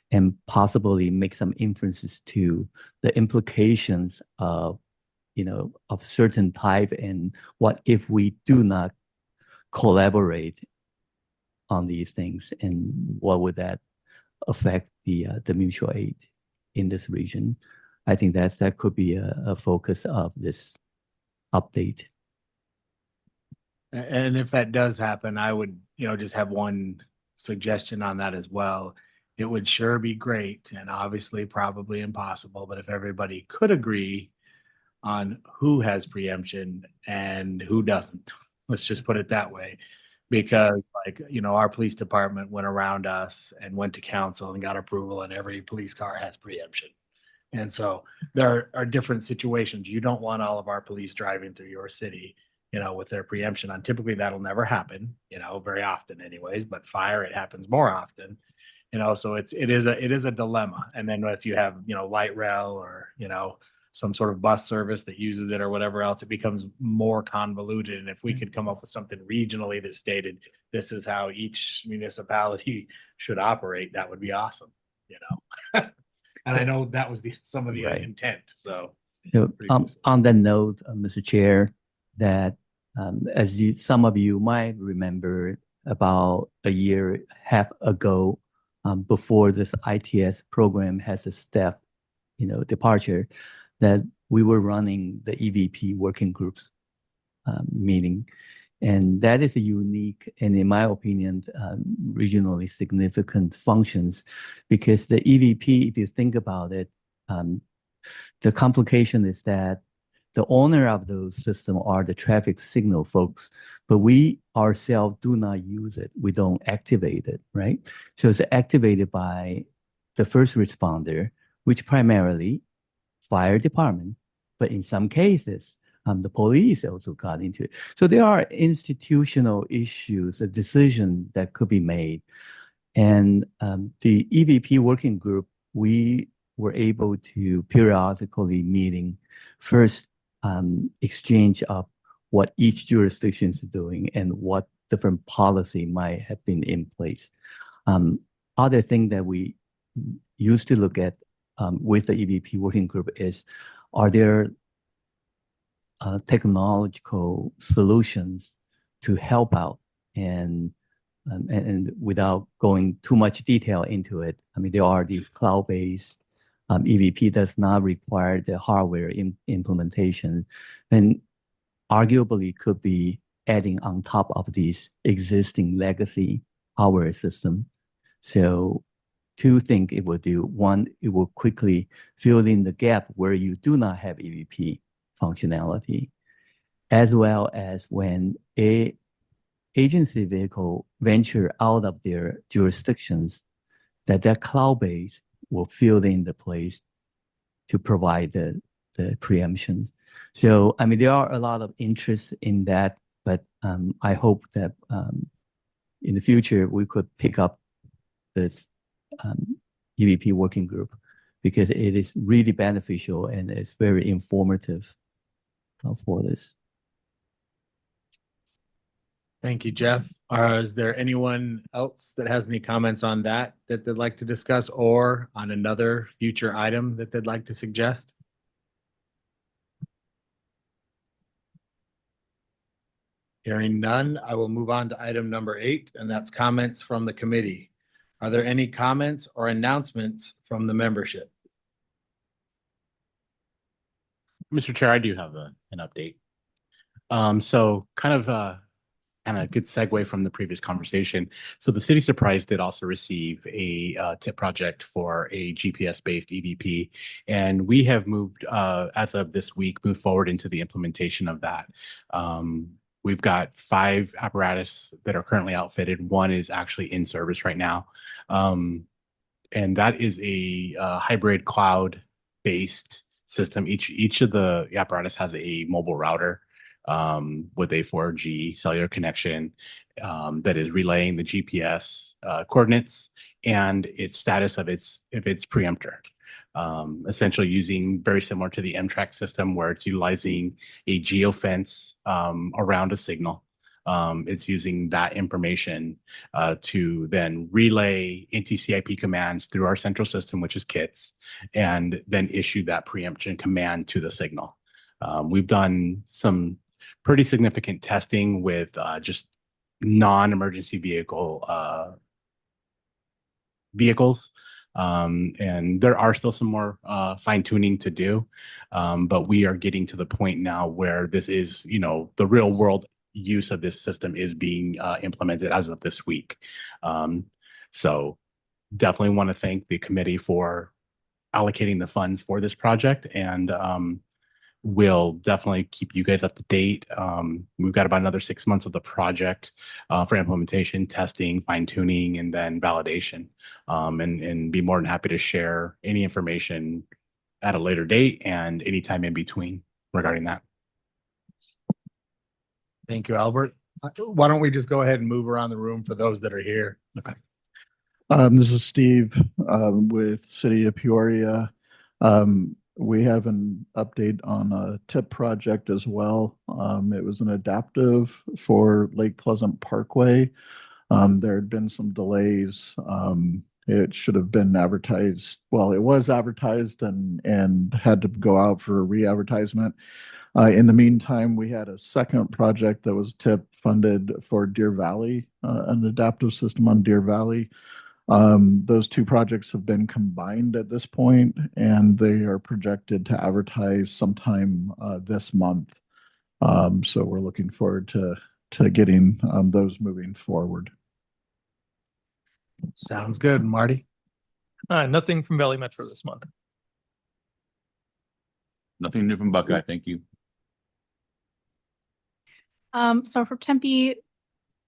and possibly make some inferences to the implications of, of certain type, and what if we do not collaborate on these things, and what would that affect the mutual aid in this region. I think that could be a focus of this update. And if that does happen, I would, just have one suggestion on that as well. It would sure be great, and obviously probably impossible, but if everybody could agree on who has preemption and who doesn't, let's just put it that way. Because our police department went around us and went to council and got approval, and every police car has preemption. And so there are different situations. You don't want all of our police driving through your city, with their preemption on. Typically that'll never happen, very often anyways, but fire, it happens more often. So it is a dilemma. And then if you have, light rail or, some sort of bus service that uses it or whatever else, it becomes more convoluted. And if we could come up with something regionally that stated this is how each municipality should operate, that would be awesome, And I know that was some of the intent. So on that note, Mr. Chair, that Some of you might remember, about a year and a half ago, before this ITS program has a step, departure, that we were running the EVP working groups meeting. And that is a unique and, in my opinion, regionally significant functions, because the EVP, if you think about it, the complication is that the owner of those systems are the traffic signal folks, but we ourselves do not use it. We don't activate it, right? So it's activated by the first responder, which primarily fire department, but in some cases, the police also got into it. So there are institutional issues, a decision that could be made. And the EVP working group, we were able to periodically meeting, first exchange of what each jurisdiction is doing and what different policy might have been in place. Other thing that we used to look at with the EVP working group is, are there technological solutions to help out? And without going too much detail into it, I mean, there are these cloud-based EVP does not require the hardware implementation, and arguably could be adding on top of these existing legacy hardware system. So two things it will do. One, it will quickly fill in the gap where you do not have EVP functionality, as well as when a agency vehicle venture out of their jurisdictions, that cloud-based will fill in the place to provide the preemptions. So, I mean, there are a lot of interest in that, but I hope that in the future we could pick up this EVP working group, because it is really beneficial and it's very informative for this. Thank you, Jeff. Is there anyone else that has any comments on that they'd like to discuss, or on another future item that they'd like to suggest? Hearing none, I will move on to item number 8, and that's comments from the committee. Are there any comments or announcements from the membership? Mr. Chair, I do have an update. So kind of a good segue from the previous conversation. So the City Surprise did also receive a tip project for a GPS-based EVP, and we have moved, as of this week, moved forward into the implementation of that. We've got 5 apparatus that are currently outfitted. One is actually in service right now. And that is a hybrid cloud-based system. Each of the apparatus has a mobile router with a 4G cellular connection that is relaying the GPS coordinates and its status of its preemptor. Essentially using very similar to the M-Track system, where it's utilizing a geofence around a signal. It's using that information to then relay NTCIP commands through our central system, which is KITS, and then issue that preemption command to the signal. We've done some pretty significant testing with just non-emergency vehicles. And there are still some more fine tuning to do, but we are getting to the point now where this is, the real world use of this system is being implemented as of this week. So definitely want to thank the committee for allocating the funds for this project, and we'll definitely keep you guys up to date. We've got about another 6 months of the project for implementation, testing, fine tuning, and then validation, and be more than happy to share any information at a later date and anytime in between regarding that. Thank you, Albert. Why don't we just go ahead and move around the room for those that are here? Okay. This is Steve with City of Peoria. We have an update on a TIP project as well. It was an adaptive for Lake Pleasant Parkway. There had been some delays It should have been advertised. Well, it was advertised and had to go out for a re-advertisement. In the meantime, we had a second project that was TIP funded for Deer Valley, an adaptive system on Deer Valley. Those two projects have been combined at this point, and they are projected to advertise sometime this month. So we're looking forward to getting those moving forward. Sounds good. Marty? Nothing from Valley Metro this month. Nothing new from Buckeye. Thank you. So for Tempe,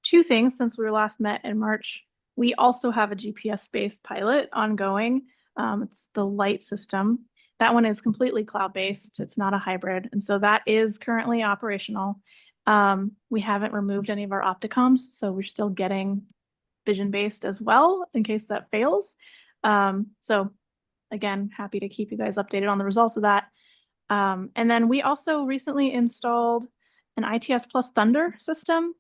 two things since we were last met in March. We also have a GPS-based pilot ongoing. It's the light system. That one is completely cloud-based. It's not a hybrid. And so that is currently operational. We haven't removed any of our opticoms, so we're still getting vision-based as well in case that fails. So again, happy to keep you guys updated on the results of that. And then we also recently installed an ITS Plus Thunder system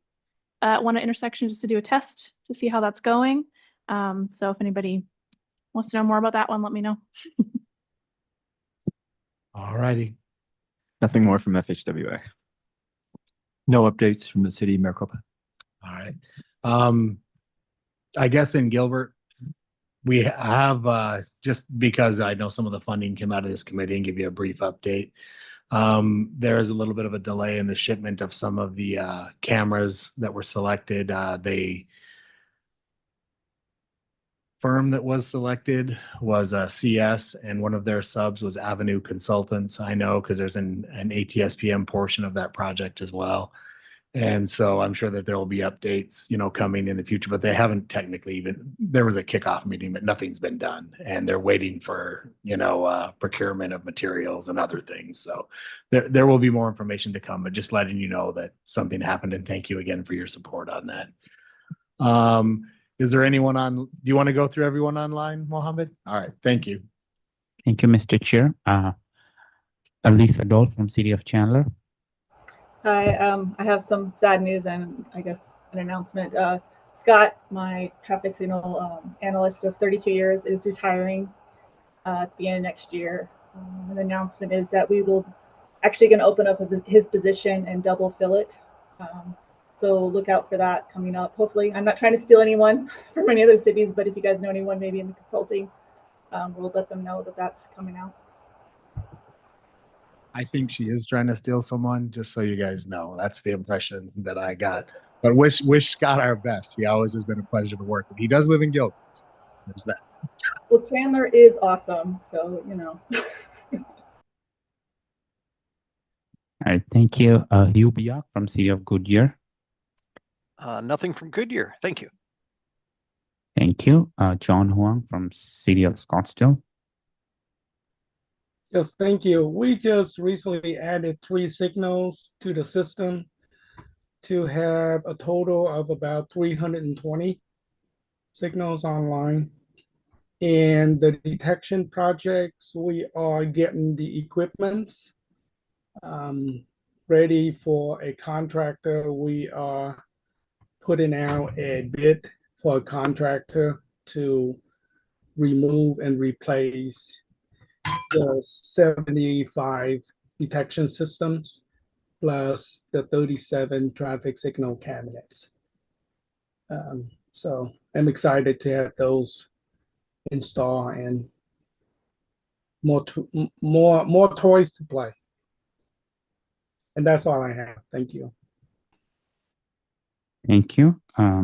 at one intersection just to do a test to see how that's going. So if anybody wants to know more about that one, let me know. All righty. Nothing more from FHWA. No updates from the city of Maricopa. All right. I guess in Gilbert, we have, just because I know some of the funding came out of this committee, and give you a brief update. There is a little bit of a delay in the shipment of some of the cameras that were selected. The firm that was selected was CS, and one of their subs was Avenue Consultants. I know because there's an ATSPM portion of that project as well. And so I'm sure that there will be updates, coming in the future, but they haven't technically even, there was a kickoff meeting, but nothing's been done. And they're waiting for, procurement of materials and other things. So there will be more information to come, but just letting you know that something happened, and thank you again for your support on that. Is there anyone do you want to go through everyone online, Mohammed? All right. Thank you. Thank you, Mr. Chair. Elisa Dole from City of Chandler. Hi, I have some sad news and I guess an announcement. Scott, my traffic signal analyst of 32 years, is retiring at the beginning of next year. And the announcement is that we will actually going to open up his position and double fill it. So look out for that coming up. Hopefully, I'm not trying to steal anyone from any other cities, but if you guys know anyone maybe in the consulting, we'll let them know that that's coming out. I think she is trying to steal someone, just so you guys know. That's the impression that I got. But wish Scott our best. He always has been a pleasure to work with. He does live in Gilbert. There's that. Well, Chandler is awesome, so All right, thank you. Hugh Biak from City of Goodyear. Nothing from Goodyear. Thank you. Thank you. John Huang from City of Scottsdale. Yes, thank you. We just recently added 3 signals to the system to have a total of about 320 signals online. And the detection projects, we are getting the equipment ready for a contractor. We are putting out a bid for a contractor to remove and replace the 75 detection systems plus the 37 traffic signal cabinets. So I'm excited to have those installed and more toys to play. And that's all I have. Thank you. Thank you. I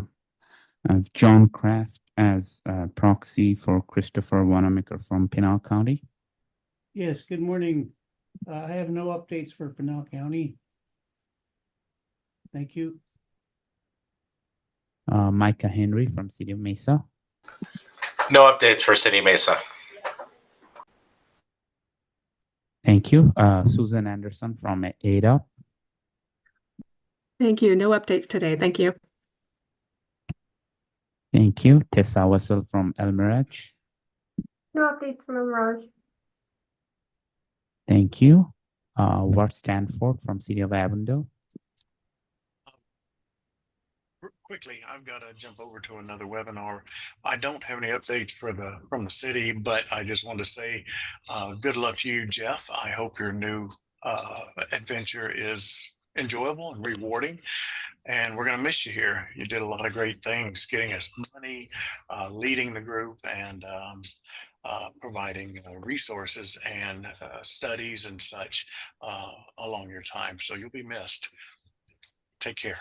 have John Kraft as proxy for Christopher Wanamaker from Pinal County. Yes, good morning. I have no updates for Pinal County. Thank you. Micah Henry from City of Mesa. No updates for City Mesa. Thank you. Susan Anderson from Ada. Thank you. No updates today. Thank you. Thank you. Tessa Wessel from El Mirage. No updates from Mirage. Thank you. Ward Stanford from City of Avondale. Quickly, I've got to jump over to another webinar. I don't have any updates from the city, but I just want to say good luck to you, Jeff. I hope your new adventure is enjoyable and rewarding. And we're going to miss you here. You did a lot of great things, getting us money, leading the group, and providing resources and studies and such along your time. So you'll be missed. Take care.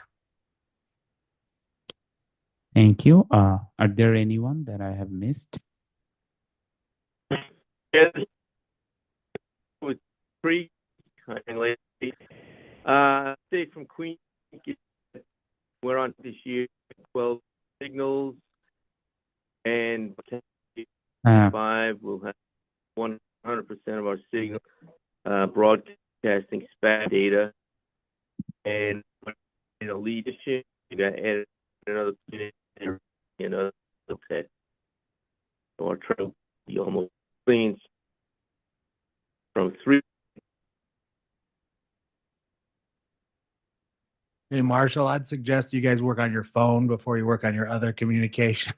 Thank you. Are there anyone that I have missed? Yes, with three young ladies. Say from Queen, we're on this year 12 signals, and 5 we'll have 100% of our signal broadcasting span data, and leadership. You got to add another another pet. So our trail be almost clean from 3. Hey, Marshall, I'd suggest you guys work on your phone before you work on your other communication.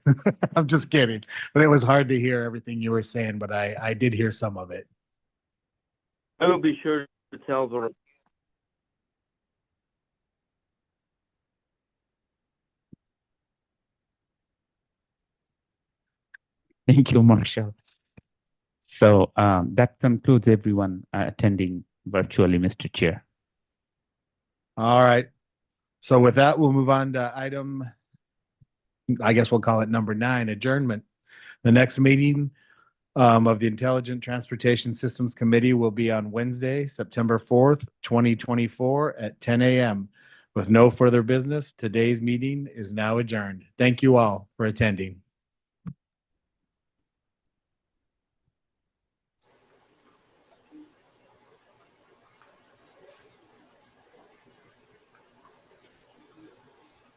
I'm just kidding, but it was hard to hear everything you were saying, but I did hear some of it. I will be sure to tell them. Thank you, Marshall. So that concludes everyone attending virtually, Mr. Chair. All right. So with that, we'll move on to item, I guess we'll call it number 9, adjournment. The next meeting of the Intelligent Transportation Systems Committee will be on Wednesday, September 4th, 2024 at 10 a.m. With no further business, today's meeting is now adjourned. Thank you all for attending.